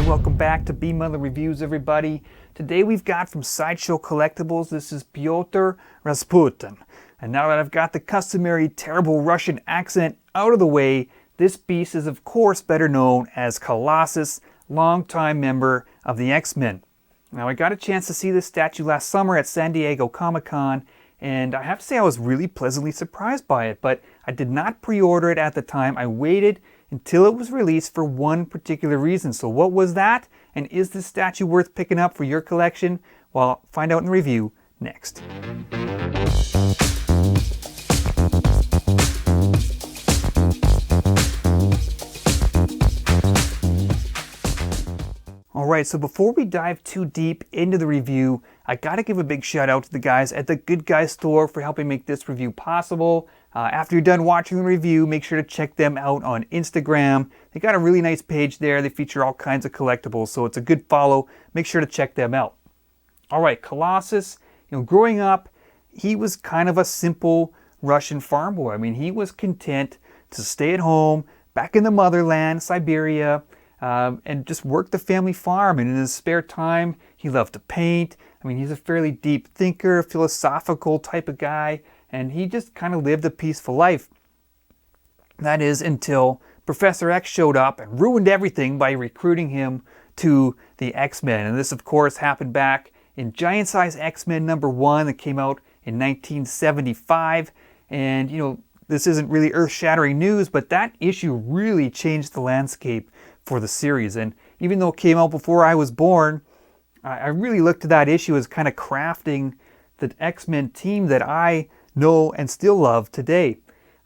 welcome back to B Mother Reviews, everybody. Today we've got from Sideshow Collectibles, this is Pyotr Rasputin. And now that I've got the customary terrible Russian accent out of the way, this beast is of course better known as Colossus, longtime member of the X-Men. Now I got a chance to see this statue last summer at San Diego Comic-Con, and I have to say I was really pleasantly surprised by it, but I did not pre-order it at the time. I waited until it was released for one particular reason. So what was that? And is this statue worth picking up for your collection? Well, find out in the review next. Alright, so before we dive too deep into the review, I gotta give a big shout out to the guys at the Good Guys store for helping make this review possible. After you're done watching the review, make sure to check them out on Instagram. They got a really nice page there. They feature all kinds of collectibles, so it's a good follow. Make sure to check them out. Alright, Colossus, growing up, he was kind of a simple Russian farm boy. I mean, he was content to stay at home, back in the motherland, Siberia, and just work the family farm. And in his spare time, he loved to paint. I mean, he's a fairly deep thinker, philosophical type of guy, and he just kind of lived a peaceful life. That is until Professor X showed up and ruined everything by recruiting him to the X-Men. And this, of course, happened back in Giant Size X-Men #1 that came out in 1975. And, this isn't really earth-shattering news, but that issue really changed the landscape for the series. And even though it came out before I was born, I really looked to that issue as kind of crafting the X-Men team that I know and still love today.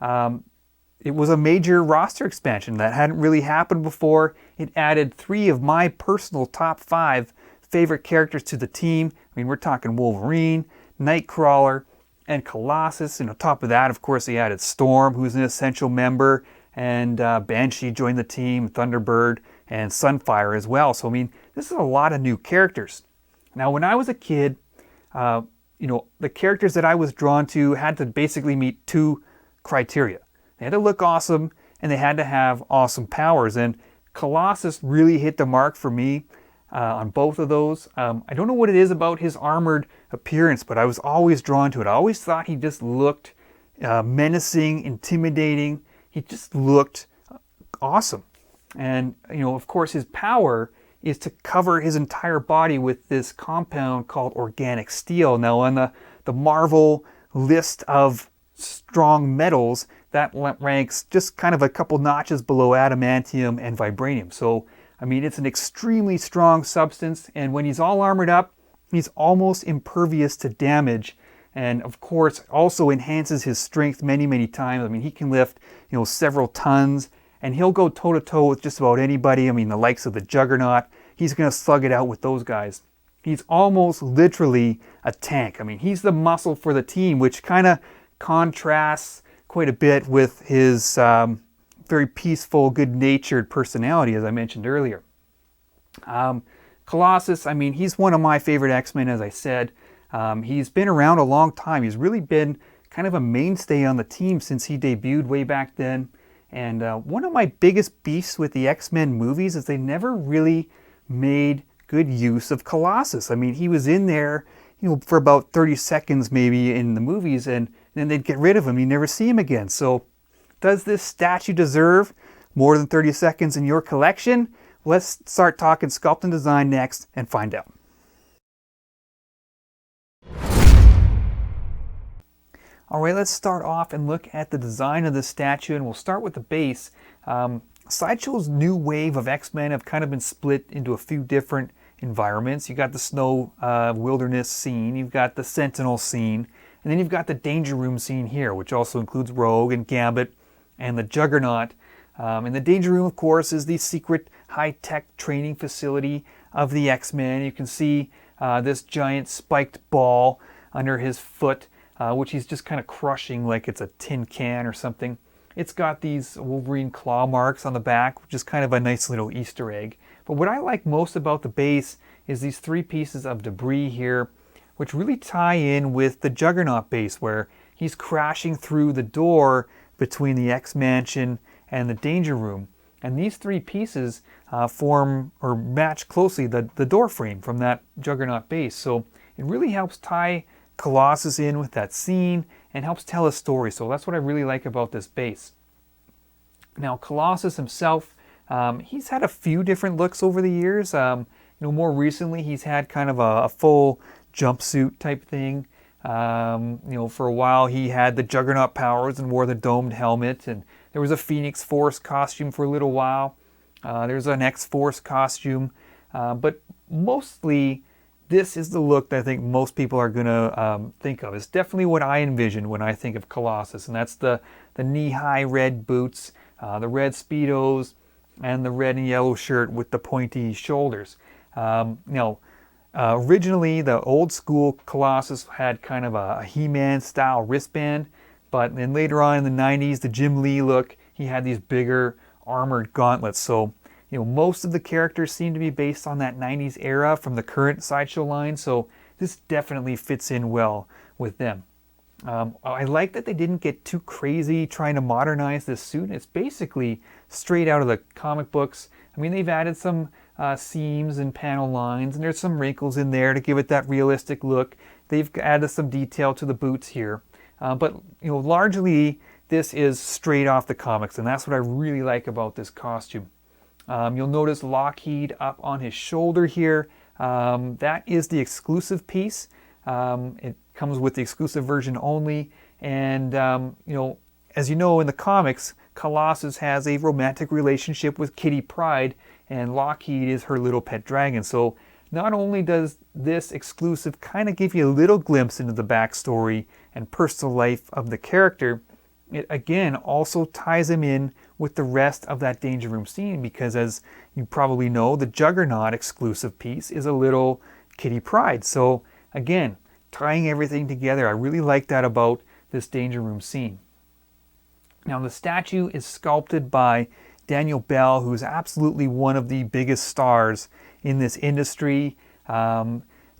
It was a major roster expansion that hadn't really happened before. It added 3 of my personal top 5 favorite characters to the team. I mean, we're talking Wolverine, Nightcrawler, and Colossus. And on top of that, of course, he added Storm, who's an essential member, and Banshee joined the team, Thunderbird, and Sunfire as well. So, I mean, this is a lot of new characters. Now, when I was a kid, the characters that I was drawn to had to basically meet 2 criteria. They had to look awesome, and they had to have awesome powers. And Colossus really hit the mark for me on both of those. I don't know what it is about his armored appearance, but I was always drawn to it. I always thought he just looked menacing, intimidating. He just looked awesome. And, of course, his power is to cover his entire body with this compound called organic steel. Now, on the Marvel list of strong metals, that ranks just kind of a couple notches below adamantium and vibranium. So, I mean, it's an extremely strong substance, and when he's all armored up, he's almost impervious to damage. And of course, also enhances his strength many, many times. I mean, he can lift, several tons, and he'll go toe-to-toe with just about anybody. I mean, the likes of the Juggernaut, he's going to slug it out with those guys. He's almost literally a tank. I mean, he's the muscle for the team, which kind of contrasts quite a bit with his very peaceful, good-natured personality, as I mentioned earlier. Colossus, I mean, he's one of my favorite X-Men, as I said. He's been around a long time. He's really been kind of a mainstay on the team since he debuted way back then. And one of my biggest beefs with the X-Men movies is they never really made good use of Colossus. I mean, he was in there, for about 30 seconds maybe in the movies, and then they'd get rid of him. You never see him again. So does this statue deserve more than 30 seconds in your collection? Let's start talking sculpt and design next and find out. Alright, let's start off and look at the design of the statue, and we'll start with the base. Sideshow's new wave of X-Men have kind of been split into a few different environments. You've got the snow wilderness scene, you've got the Sentinel scene, and then you've got the Danger Room scene here, which also includes Rogue and Gambit and the Juggernaut. And the Danger Room, of course, is the secret high-tech training facility of the X-Men. You can see this giant spiked ball under his foot, which he's just kind of crushing like it's a tin can or something. It's got these Wolverine claw marks on the back, which is kind of a nice little Easter egg. But what I like most about the base is these 3 pieces of debris here, which really tie in with the Juggernaut base, where he's crashing through the door between the X-Mansion and the Danger Room. And these three pieces form or match closely the door frame from that Juggernaut base. So it really helps tie Colossus in with that scene and helps tell a story. So that's what I really like about this base. Now Colossus himself, he's had a few different looks over the years. More recently he's had kind of a full jumpsuit type thing. For a while he had the Juggernaut powers and wore the domed helmet, and there was a Phoenix Force costume for a little while. There's an X-Force costume, but mostly this is the look that I think most people are going to think of. It's definitely what I envision when I think of Colossus, and that's the knee-high red boots, the red Speedos, and the red and yellow shirt with the pointy shoulders. Originally, the old school Colossus had kind of a He-Man style wristband, but then later on in the 90s, the Jim Lee look, he had these bigger armored gauntlets. So, most of the characters seem to be based on that 90s era from the current Sideshow line, so this definitely fits in well with them. I like that they didn't get too crazy trying to modernize this suit. It's basically straight out of the comic books. I mean, they've added some seams and panel lines, and there's some wrinkles in there to give it that realistic look. They've added some detail to the boots here, but largely this is straight off the comics, and that's what I really like about this costume. You'll notice Lockheed up on his shoulder here. That is the exclusive piece. It comes with the exclusive version only, and as you know in the comics, Colossus has a romantic relationship with Kitty Pryde, and Lockheed is her little pet dragon. So not only does this exclusive kind of give you a little glimpse into the backstory and personal life of the character, it again also ties him in with the rest of that Danger Room scene, because as you probably know, the Juggernaut exclusive piece is a little Kitty Pryde. So again, tying everything together, I really like that about this Danger Room scene. Now the statue is sculpted by Daniel Bell, who's absolutely one of the biggest stars in this industry.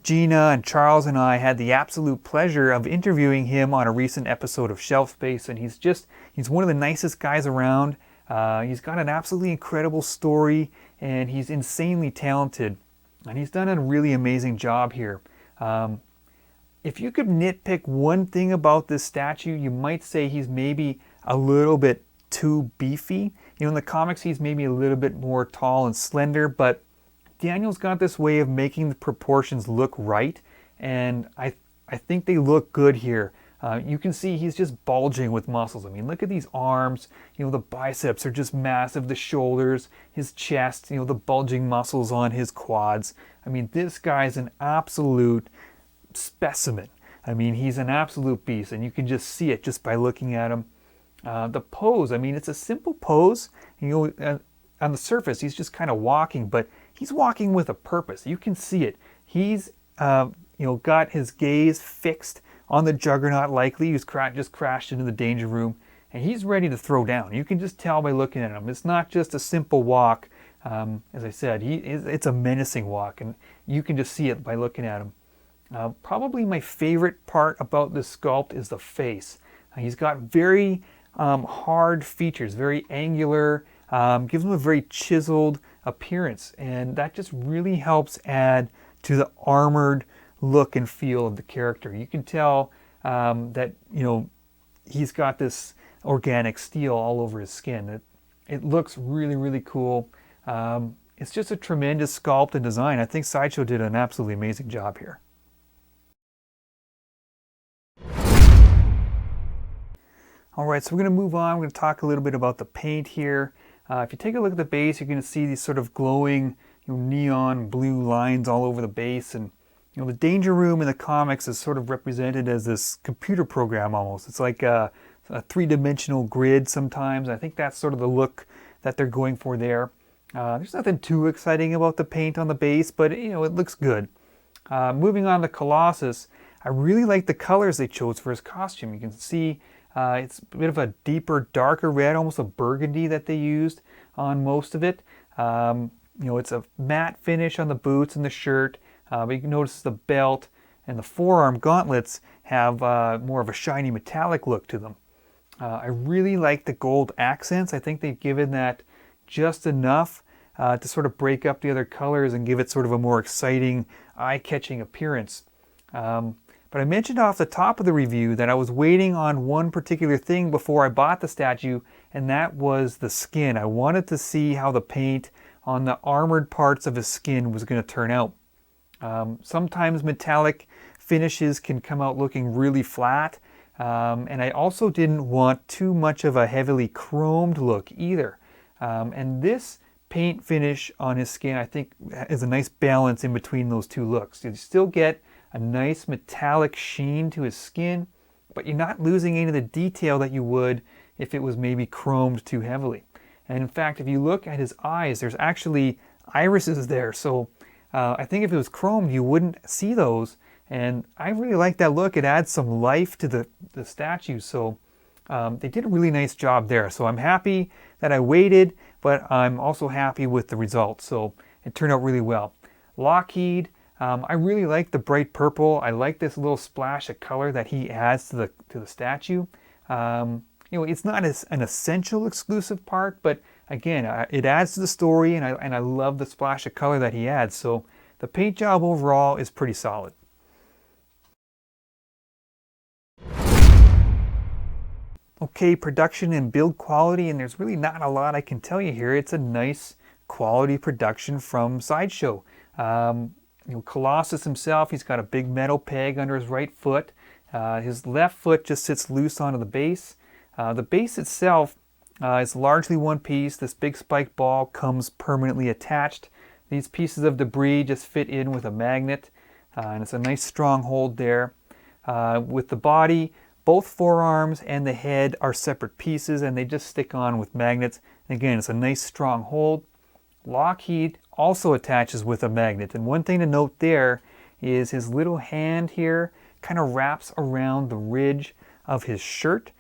Gina and Charles and I had the absolute pleasure of interviewing him on a recent episode of Shelf Space, and he's one of the nicest guys around. He's got an absolutely incredible story, and he's insanely talented, and he's done a really amazing job here. If you could nitpick one thing about this statue, you might say he's maybe a little bit too beefy. In the comics he's maybe a little bit more tall and slender, but Daniel's got this way of making the proportions look right, and I think they look good here. You can see he's just bulging with muscles. I mean, look at these arms. The biceps are just massive, the shoulders, his chest, the bulging muscles on his quads. I mean, this guy's an absolute specimen. I mean, he's an absolute beast, and you can just see it just by looking at him. The pose, I mean, it's a simple pose. On the surface, he's just kind of walking, but he's walking with a purpose. You can see it. He's, got his gaze fixed on the Juggernaut, likely. He's just crashed into the Danger Room, and he's ready to throw down. You can just tell by looking at him. It's not just a simple walk. As I said, it's a menacing walk, and you can just see it by looking at him. Probably my favorite part about this sculpt is the face. He's got very hard features, very angular, gives him a very chiseled appearance, and that just really helps add to the armored look and feel of the character. You can tell that he's got this organic steel all over his skin. It looks really, really cool. It's just a tremendous sculpt and design. I think Sideshow did an absolutely amazing job here. Alright, so we're going to move on. We're going to talk a little bit about the paint here. If you take a look at the base, you're going to see these sort of glowing neon blue lines all over the base. And the Danger Room in the comics is sort of represented as this computer program almost. It's like a three-dimensional grid sometimes. I think that's sort of the look that they're going for there. There's nothing too exciting about the paint on the base, but it looks good. Moving on to Colossus, I really like the colors they chose for his costume. You can see it's a bit of a deeper, darker red, almost a burgundy that they used on most of it. It's a matte finish on the boots and the shirt, but you can notice the belt and the forearm gauntlets have more of a shiny metallic look to them. I really like the gold accents. I think they've given that just enough to sort of break up the other colors and give it sort of a more exciting, eye-catching appearance. But I mentioned off the top of the review that I was waiting on one particular thing before I bought the statue, and that was the skin. I wanted to see how the paint on the armored parts of his skin was going to turn out. Sometimes metallic finishes can come out looking really flat, and I also didn't want too much of a heavily chromed look either. And this paint finish on his skin, I think, is a nice balance in between those two looks. You still get a nice metallic sheen to his skin, but you're not losing any of the detail that you would if it was maybe chromed too heavily. And in fact, if you look at his eyes, there's actually irises there. So I think if it was chromed, you wouldn't see those. And I really like that look. It adds some life to the statue. So they did a really nice job there. So I'm happy that I waited, but I'm also happy with the results. So it turned out really well. Lockheed, I really like the bright purple. I like this little splash of color that he adds to the statue. You know, it's not an essential exclusive part, but again, it adds to the story, and I love the splash of color that he adds. So the paint job overall is pretty solid. Okay, production and build quality, and there's really not a lot I can tell you here. It's a nice quality production from Sideshow. You know, Colossus himself, he's got a big metal peg under his right foot. His left foot just sits loose onto the base. The base itself is largely one piece. This big spike ball comes permanently attached. These pieces of debris just fit in with a magnet, and it's a nice strong hold there. With the body, both forearms and the head are separate pieces, and they just stick on with magnets. And again, it's a nice strong hold. Lockheed also attaches with a magnet, and one thing to note there is his little hand here kind of wraps around the ridge of his shirt.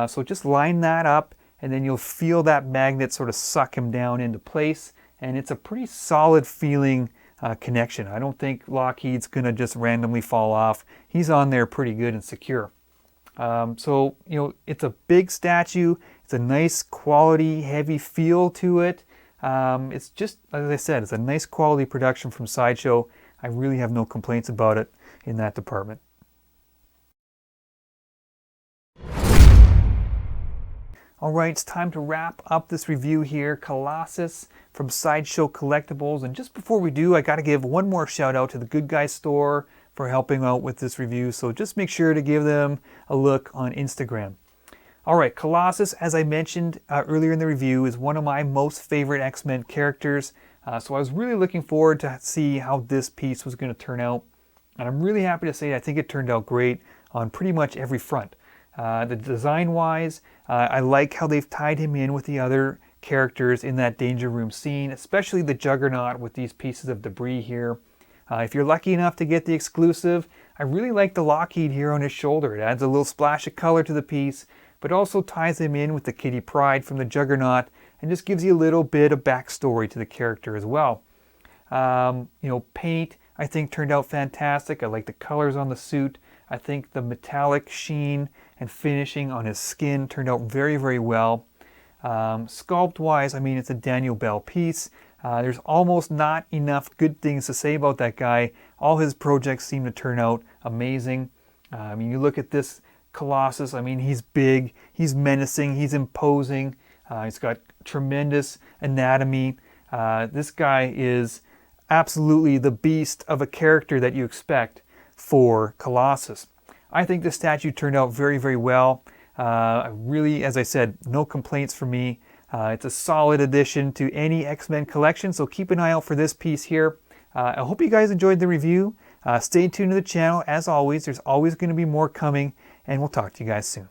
So just line that up, and then you'll feel that magnet sort of suck him down into place, and it's a pretty solid feeling connection. I don't think Lockheed's gonna just randomly fall off. He's on there pretty good and secure. So, you know, it's a big statue. It's a nice quality, heavy feel to it. It's just, as I said, it's a nice quality production from Sideshow. I really have no complaints about it in that department. All right, it's time to wrap up this review here. Colossus from Sideshow Collectibles. And just before we do, I got to give one more shout out to the Good Guys store for helping out with this review. So just make sure to give them a look on Instagram. All right, Colossus, as I mentioned earlier in the review, is one of my most favorite X-Men characters. So I was really looking forward to see how this piece was going to turn out. And I'm really happy to say I think it turned out great on pretty much every front. The design-wise, I like how they've tied him in with the other characters in that Danger Room scene, especially the Juggernaut with these pieces of debris here. If you're lucky enough to get the exclusive, I really like the Lockheed here on his shoulder. It adds a little splash of color to the piece, but also ties him in with the Kitty Pryde from the Juggernaut and just gives you a little bit of backstory to the character as well. You know, paint, I think, turned out fantastic. I like the colors on the suit. I think the metallic sheen and finishing on his skin turned out very, very well. Sculpt-wise, I mean, it's a Daniel Bell piece. There's almost not enough good things to say about that guy. All his projects seem to turn out amazing. I mean, you look at this Colossus, I mean, he's big, he's menacing, he's imposing. He's got tremendous anatomy. This guy is absolutely the beast of a character that you expect for Colossus. I think the statue turned out very, very well. Really, as I said, no complaints from me. It's a solid addition to any X-Men collection, so keep an eye out for this piece here. I hope you guys enjoyed the review. Stay tuned to the channel. As always, there's always going to be more coming, and we'll talk to you guys soon.